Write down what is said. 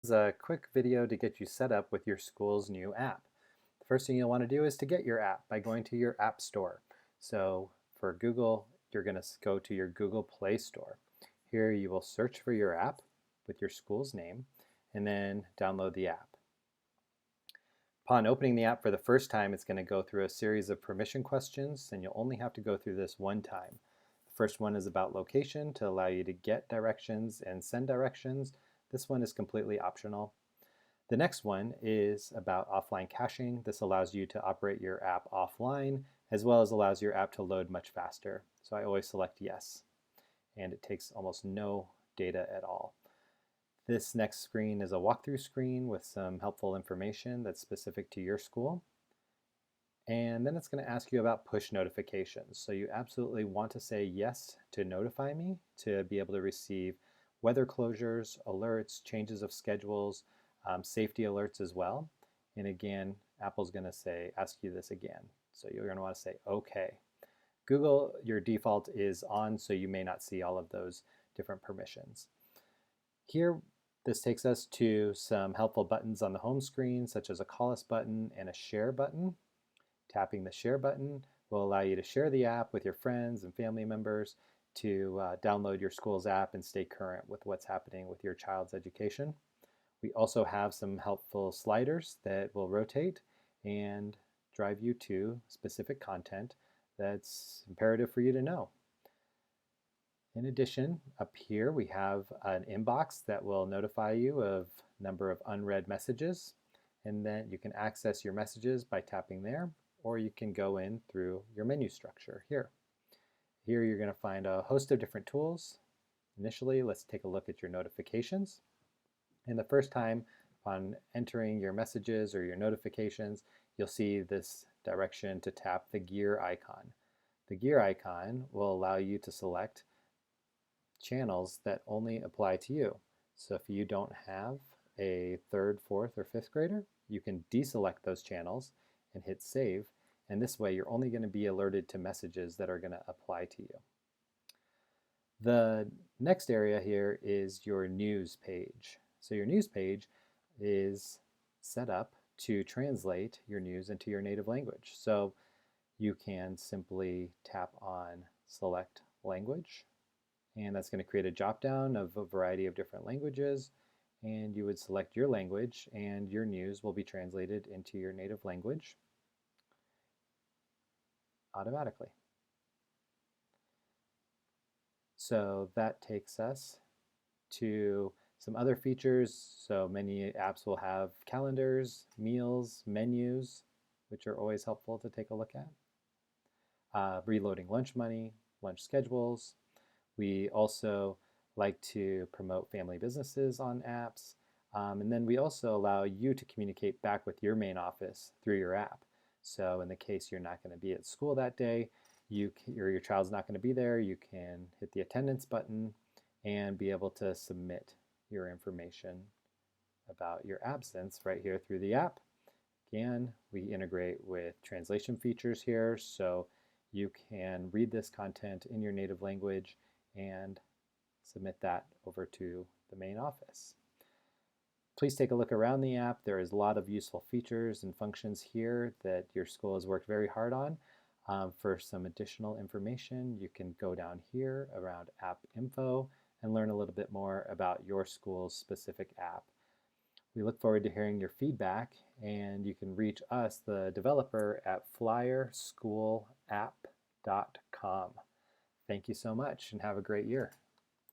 This is a quick video to get you set up with your school's new app. The first thing you'll want to do is to get your app by going to your App Store. So for Google, you're going to go to your Google Play Store. Here you will search for your app with your school's name and then download the app. Upon opening the app for the first time, it's going to go through a series of permission questions, and you'll only have to go through this one time. The first one is about location to allow you to get directions and send directions. This one is completely optional. The next one is about offline caching. This allows you to operate your app offline, as well as allows your app to load much faster. So I always select yes, and it takes almost no data at all. This next screen is a walkthrough screen with some helpful information that's specific to your school. And then it's going to ask you about push notifications. So you absolutely want to say yes to notify me to be able to receive weather closures, alerts, changes of schedules, safety alerts as well. And again, Apple's going to ask you this again. So you're going to want to say OK. Google, your default is on, so you may not see all of those different permissions. Here, this takes us to some helpful buttons on the home screen, such as a Call Us button and a Share button. Tapping the Share button will allow you to share the app with your friends and family members, to download your school's app and stay current with what's happening with your child's education. We also have some helpful sliders that will rotate and drive you to specific content that's imperative for you to know. In addition, up here we have an inbox that will notify you of number of unread messages, and then you can access your messages by tapping there, or you can go in through your menu structure here. Here you're going to find a host of different tools. Initially, let's take a look at your notifications. And the first time on entering your messages or your notifications, you'll see this direction to tap the gear icon. The gear icon will allow you to select channels that only apply to you. So if you don't have a third, fourth, or fifth grader, you can deselect those channels and hit save. And this way, you're only going to be alerted to messages that are going to apply to you. The next area here is your news page. So your news page is set up to translate your news into your native language. So you can simply tap on select language, and that's going to create a drop down of a variety of different languages, and you would select your language and your news will be translated into your native language automatically. So that takes us to some other features. So many apps will have calendars, meals, menus, which are always helpful to take a look at. Reloading lunch money, lunch schedules. We also like to promote family businesses on apps. And then we also allow you to communicate back with your main office through your app. So in the case you're not going to be at school that day, or your child's not going to be there, you can hit the attendance button and be able to submit your information about your absence right here through the app. Again, we integrate with translation features here, so you can read this content in your native language and submit that over to the main office. Please take a look around the app. There is a lot of useful features and functions here that your school has worked very hard on. For some additional information, you can go down here around app info and learn a little bit more about your school's specific app. We look forward to hearing your feedback, and you can reach us, the developer, at flyerschoolapp.com. Thank you so much and have a great year.